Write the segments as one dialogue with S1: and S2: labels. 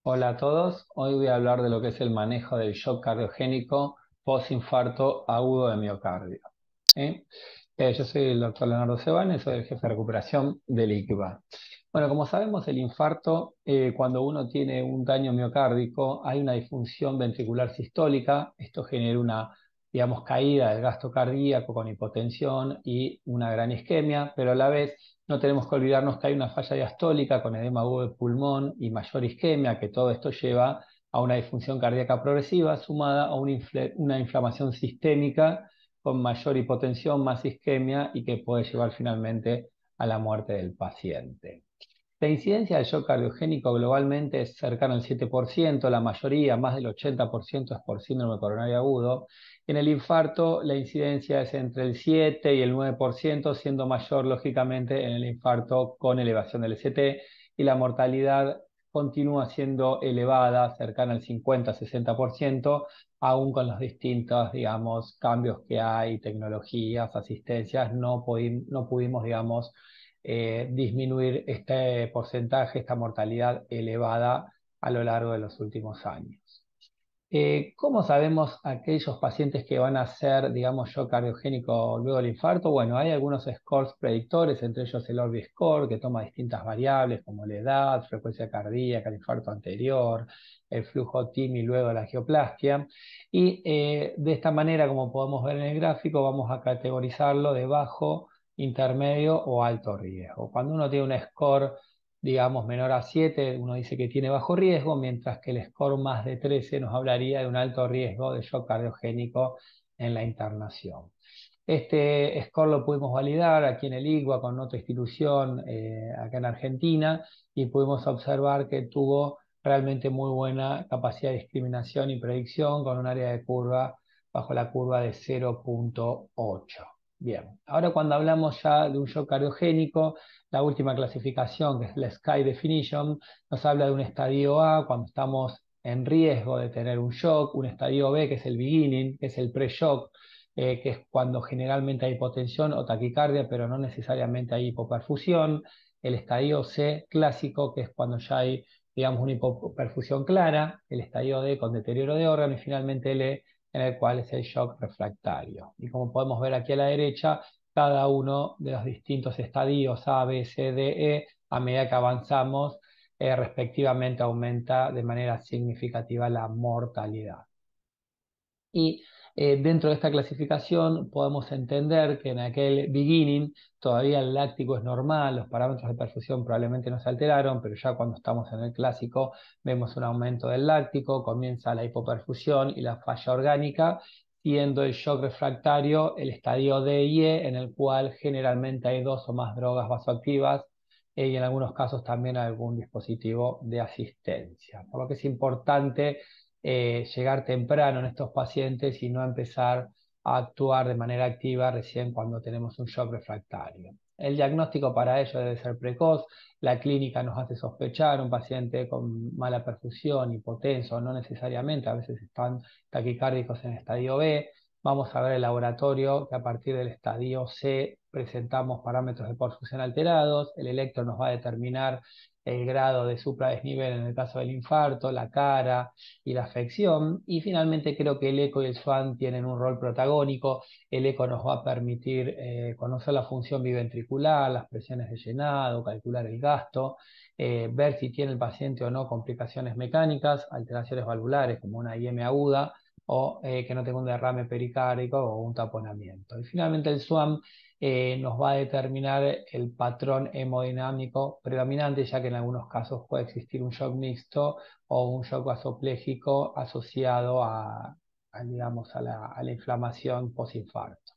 S1: Hola a todos, hoy voy a hablar de lo que es el manejo del shock cardiogénico postinfarto agudo de miocardio. ¿Sí? Yo soy el doctor Leonardo Sebane, soy el jefe de recuperación del ICVA. Bueno, como sabemos, el infarto, cuando uno tiene un daño miocárdico, hay una disfunción ventricular sistólica. Esto genera una, digamos, caída del gasto cardíaco con hipotensión y una gran isquemia, pero a la vez no tenemos que olvidarnos que hay una falla diastólica con edema agudo de pulmón y mayor isquemia, que todo esto lleva a una disfunción cardíaca progresiva sumada a una inflamación sistémica con mayor hipotensión, más isquemia y que puede llevar finalmente a la muerte del paciente. La incidencia del shock cardiogénico globalmente es cercana al 7%, la mayoría, más del 80%, es por síndrome coronario agudo. En el infarto, la incidencia es entre el 7 y el 9%, siendo mayor, lógicamente, en el infarto con elevación del ST, y la mortalidad continúa siendo elevada, cercana al 50-60%, aún con los distintos, digamos, cambios que hay, tecnologías, asistencias, no pudimos, digamos, disminuir este porcentaje, esta mortalidad elevada a lo largo de los últimos años. ¿Cómo sabemos aquellos pacientes que van a hacer, digamos, shock cardiogénico luego del infarto? Bueno, hay algunos scores predictores, entre ellos el Orbis Score, que toma distintas variables como la edad, frecuencia cardíaca, el infarto anterior, el flujo TIMI luego de la angioplastia. Y de esta manera, como podemos ver en el gráfico, vamos a categorizarlo de bajo, intermedio o alto riesgo. Cuando uno tiene un score, digamos, menor a 7, uno dice que tiene bajo riesgo, mientras que el score más de 13 nos hablaría de un alto riesgo de shock cardiogénico en la internación. Este score lo pudimos validar aquí en el IGUA con otra institución acá en Argentina, y pudimos observar que tuvo realmente muy buena capacidad de discriminación y predicción con un área de curva bajo la curva de 0,8. Bien, ahora cuando hablamos ya de un shock cardiogénico, la última clasificación, que es la Sky Definition, nos habla de un estadio A cuando estamos en riesgo de tener un shock, un estadio B, que es el beginning, que es el pre-shock, que es cuando generalmente hay hipotensión o taquicardia, pero no necesariamente hay hipoperfusión. El estadio C clásico, que es cuando ya hay, digamos, una hipoperfusión clara. El estadio D con deterioro de órgano, y finalmente el E, en el cual es el shock refractario. Y como podemos ver aquí a la derecha, cada uno de los distintos estadios A, B, C, D, E, a medida que avanzamos, respectivamente aumenta de manera significativa la mortalidad. Y dentro de esta clasificación podemos entender que en aquel beginning todavía el láctico es normal, los parámetros de perfusión probablemente no se alteraron, pero ya cuando estamos en el clásico vemos un aumento del láctico, comienza la hipoperfusión y la falla orgánica, siendo el shock refractario el estadio D y E, en el cual generalmente hay dos o más drogas vasoactivas, y en algunos casos también algún dispositivo de asistencia. Por lo que es importante llegar temprano en estos pacientes y no empezar a actuar de manera activa recién cuando tenemos un shock refractario. El diagnóstico para ello debe ser precoz. La clínica nos hace sospechar un paciente con mala perfusión, hipotenso, no necesariamente, a veces están taquicárdicos en estadio B. Vamos a ver el laboratorio, que a partir del estadio C presentamos parámetros de perfusión alterados. El electro nos va a determinar el grado de supradesnivel en el caso del infarto, la cara y la afección. Y finalmente creo que el eco y el SWAN tienen un rol protagónico. El eco nos va a permitir conocer la función biventricular, las presiones de llenado, calcular el gasto, ver si tiene el paciente o no complicaciones mecánicas, alteraciones valvulares como una IM aguda, o que no tenga un derrame pericárdico o un taponamiento. Y finalmente el SWAM nos va a determinar el patrón hemodinámico predominante, ya que en algunos casos puede existir un shock mixto o un shock vasopléjico asociado digamos, a la inflamación postinfarto.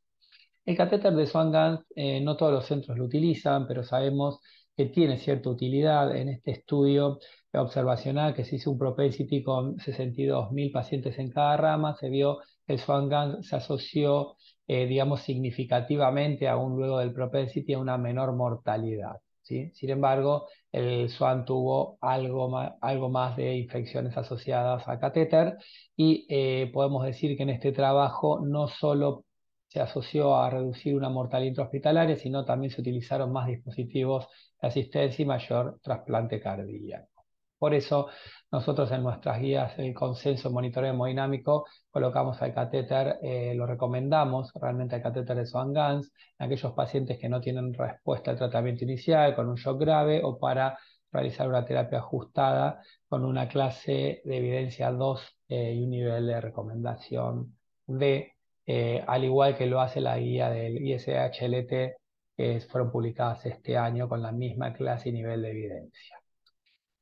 S1: El catéter de Swan-Ganz, no todos los centros lo utilizan, pero sabemos que tiene cierta utilidad. En este estudio observacional que se hizo un propensity con 62.000 pacientes en cada rama, se vio que el Swan-Ganz se asoció, digamos, significativamente, aún luego del propensity, a una menor mortalidad, ¿sí? Sin embargo, el SWAN tuvo algo más de infecciones asociadas a catéter, y podemos decir que en este trabajo no solo se asoció a reducir una mortalidad intrahospitalaria, sino también se utilizaron más dispositivos de asistencia y mayor trasplante cardíaco. Por eso nosotros en nuestras guías, el consenso en monitoreo hemodinámico, colocamos al catéter, lo recomendamos realmente al catéter de Swan-Ganz en aquellos pacientes que no tienen respuesta al tratamiento inicial con un shock grave o para realizar una terapia ajustada con una clase de evidencia 2 y un nivel de recomendación D, al igual que lo hace la guía del ISHLT que fueron publicadas este año con la misma clase y nivel de evidencia.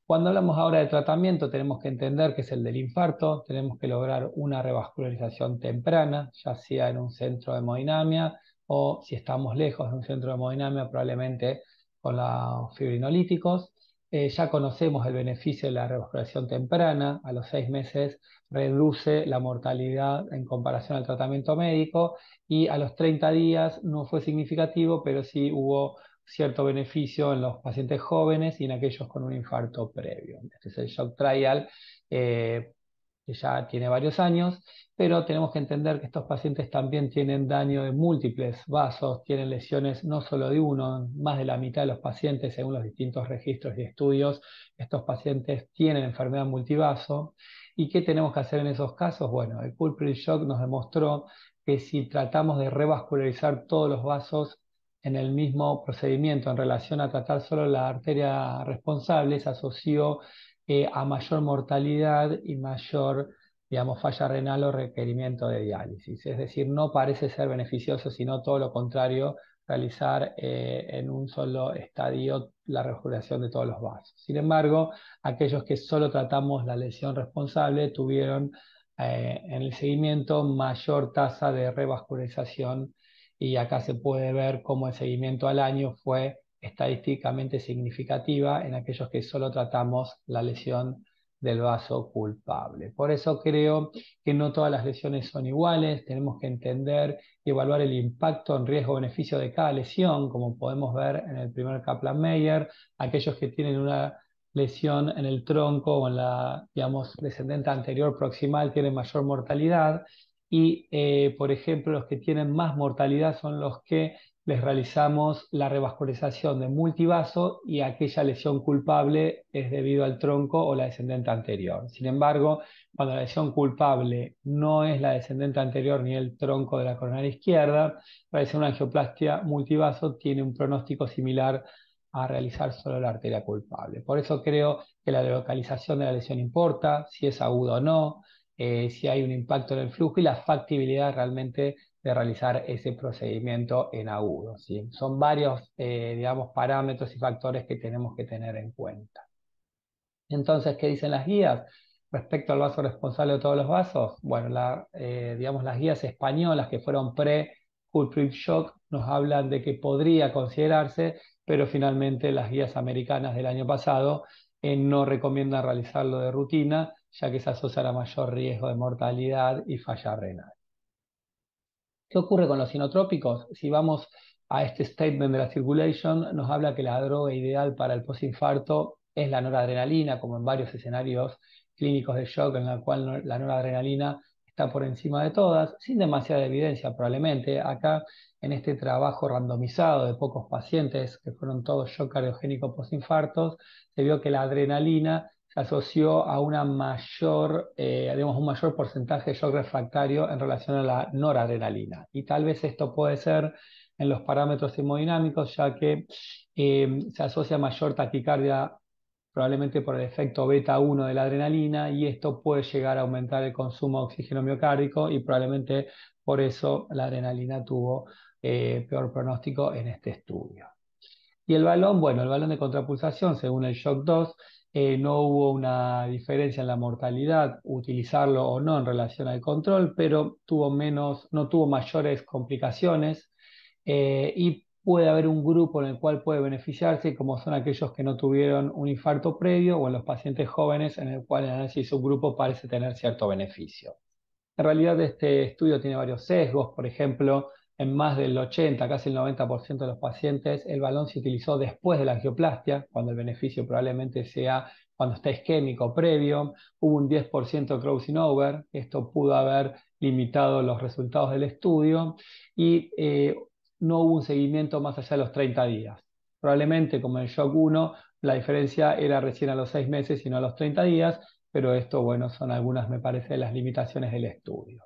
S1: Cuando hablamos ahora de tratamiento, tenemos que entender que es el del infarto, tenemos que lograr una revascularización temprana, ya sea en un centro de hemodinamia o si estamos lejos de un centro de hemodinamia, probablemente con los fibrinolíticos. Ya conocemos el beneficio de la revascularización temprana, a los 6 meses reduce la mortalidad en comparación al tratamiento médico y a los 30 días no fue significativo, pero sí hubo cierto beneficio en los pacientes jóvenes y en aquellos con un infarto previo. Este es el Shock Trial, que ya tiene varios años, pero tenemos que entender que estos pacientes también tienen daño de múltiples vasos, tienen lesiones no solo de uno, más de la mitad de los pacientes, según los distintos registros y estudios, estos pacientes tienen enfermedad multivaso. ¿Y qué tenemos que hacer en esos casos? Bueno, el Pulmonary Shock nos demostró que si tratamos de revascularizar todos los vasos en el mismo procedimiento en relación a tratar solo la arteria responsable, se asoció a mayor mortalidad y mayor, digamos, falla renal o requerimiento de diálisis. Es decir, no parece ser beneficioso, sino todo lo contrario, realizar en un solo estadio la revascularización de todos los vasos. Sin embargo, aquellos que solo tratamos la lesión responsable tuvieron en el seguimiento mayor tasa de revascularización y acá se puede ver cómo el seguimiento al año fue estadísticamente significativa en aquellos que solo tratamos la lesión del vaso culpable. Por eso creo que no todas las lesiones son iguales, tenemos que entender y evaluar el impacto en riesgo-beneficio de cada lesión, como podemos ver en el primer Kaplan-Meier, aquellos que tienen una lesión en el tronco o en la, digamos, descendente anterior proximal tienen mayor mortalidad y, por ejemplo, los que tienen más mortalidad son los que les realizamos la revascularización de multivaso y aquella lesión culpable es debido al tronco o la descendente anterior. Sin embargo, cuando la lesión culpable no es la descendente anterior ni el tronco de la coronaria izquierda, realizar una angioplastia multivaso tiene un pronóstico similar a realizar solo la arteria culpable. Por eso creo que la localización de la lesión importa, si es agudo o no, si hay un impacto en el flujo y la factibilidad realmente de realizar ese procedimiento en agudo, ¿sí? Son varios, digamos, parámetros y factores que tenemos que tener en cuenta. Entonces, ¿qué dicen las guías? Respecto al vaso responsable de todos los vasos, bueno, digamos, las guías españolas que fueron pre-Culprit Shock nos hablan de que podría considerarse, pero finalmente las guías americanas del año pasado no recomiendan realizarlo de rutina, ya que se asocia a mayor riesgo de mortalidad y falla renal. ¿Qué ocurre con los inotrópicos? Si vamos a este statement de la circulation, nos habla que la droga ideal para el postinfarto es la noradrenalina, como en varios escenarios clínicos de shock en la cual la noradrenalina está por encima de todas, sin demasiada evidencia probablemente. Acá, en este trabajo randomizado de pocos pacientes, que fueron todos shock cardiogénico postinfartos, se vio que la adrenalina se asoció a una mayor, digamos, un mayor porcentaje de shock refractario en relación a la noradrenalina. Y tal vez esto puede ser en los parámetros hemodinámicos, ya que se asocia a mayor taquicardia probablemente por el efecto beta 1 de la adrenalina y esto puede llegar a aumentar el consumo de oxígeno miocárdico y probablemente por eso la adrenalina tuvo peor pronóstico en este estudio. Y el balón, bueno, el balón de contrapulsación, según el Shock 2, no hubo una diferencia en la mortalidad, utilizarlo o no en relación al control, pero no tuvo mayores complicaciones y puede haber un grupo en el cual puede beneficiarse, como son aquellos que no tuvieron un infarto previo o en los pacientes jóvenes en el cual el análisis subgrupo parece tener cierto beneficio. En realidad este estudio tiene varios sesgos, por ejemplo, en más del 80, casi el 90% de los pacientes, el balón se utilizó después de la angioplastia, cuando el beneficio probablemente sea cuando está isquémico previo. Hubo un 10% crossing over, esto pudo haber limitado los resultados del estudio y no hubo un seguimiento más allá de los 30 días. Probablemente, como en el Shock 1, La diferencia era recién a los 6 meses y no a los 30 días, pero esto, bueno, son algunas, me parece, de las limitaciones del estudio.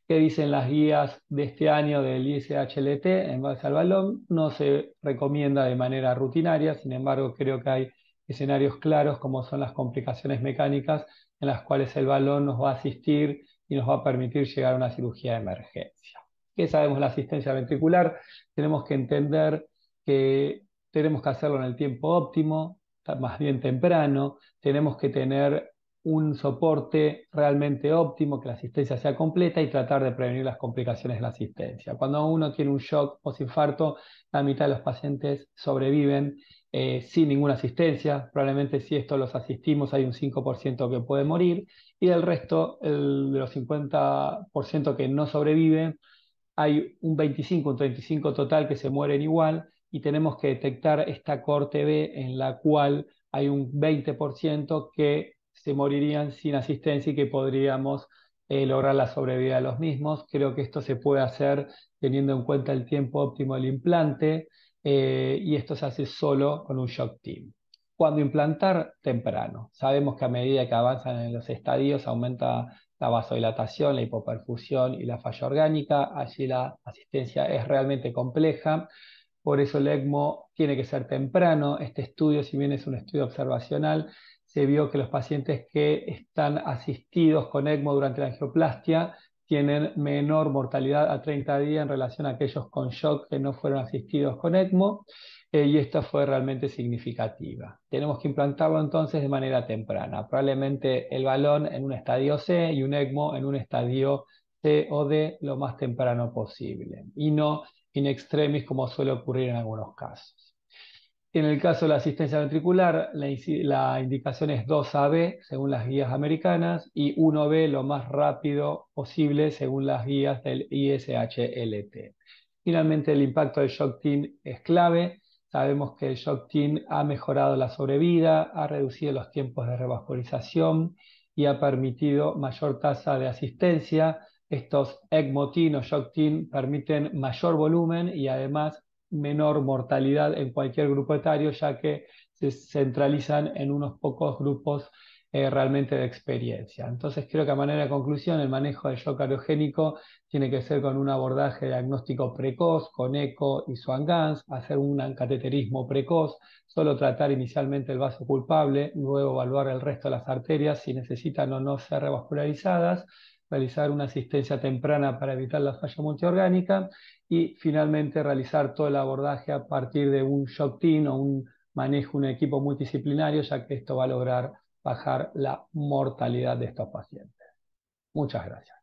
S1: ¿Qué dicen las guías de este año del ISHLT en base al balón? No se recomienda de manera rutinaria, sin embargo, creo que hay escenarios claros como son las complicaciones mecánicas en las cuales el balón nos va a asistir y nos va a permitir llegar a una cirugía de emergencia. ¿Qué sabemos de la asistencia ventricular? Tenemos que entender que tenemos que hacerlo en el tiempo óptimo, más bien temprano, tenemos que tener un soporte realmente óptimo, que la asistencia sea completa y tratar de prevenir las complicaciones de la asistencia. Cuando uno tiene un shock postinfarto, la mitad de los pacientes sobreviven sin ninguna asistencia. Probablemente si esto los asistimos hay un 5% que puede morir y el resto, de los 50% que no sobreviven, hay un 25, un 35 total que se mueren igual y tenemos que detectar esta corte B en la cual hay un 20% que se morirían sin asistencia y que podríamos lograr la sobrevida de los mismos. Creo que esto se puede hacer teniendo en cuenta el tiempo óptimo del implante y esto se hace solo con un shock team. Cuando implantar, temprano. Sabemos que a medida que avanzan en los estadios aumenta la vasodilatación, la hipoperfusión y la falla orgánica. Allí la asistencia es realmente compleja, por eso el ECMO tiene que ser temprano. Este estudio, si bien es un estudio observacional, se vio que los pacientes que están asistidos con ECMO durante la angioplastia tienen menor mortalidad a 30 días en relación a aquellos con shock que no fueron asistidos con ECMO, y esta fue realmente significativa. Tenemos que implantarlo entonces de manera temprana, probablemente el balón en un estadio C y un ECMO en un estadio C o D lo más temprano posible, y no in extremis como suele ocurrir en algunos casos. En el caso de la asistencia ventricular, la indicación es 2AB según las guías americanas y 1B lo más rápido posible según las guías del ISHLT. Finalmente, el impacto del shock team es clave. Sabemos que el shock team ha mejorado la sobrevida, ha reducido los tiempos de revascularización y ha permitido mayor tasa de asistencia. Estos ECMO team o shock team permiten mayor volumen y además menor mortalidad en cualquier grupo etario, ya que se centralizan en unos pocos grupos realmente de experiencia. Entonces creo que a manera de conclusión el manejo del shock cardiogénico tiene que ser con un abordaje diagnóstico precoz, con eco y Swan-Ganz, hacer un cateterismo precoz, solo tratar inicialmente el vaso culpable, luego evaluar el resto de las arterias si necesitan o no ser revascularizadas, realizar una asistencia temprana para evitar la falla multiorgánica y finalmente realizar todo el abordaje a partir de un shock team o un manejo, un equipo multidisciplinario, ya que esto va a lograr bajar la mortalidad de estos pacientes. Muchas gracias.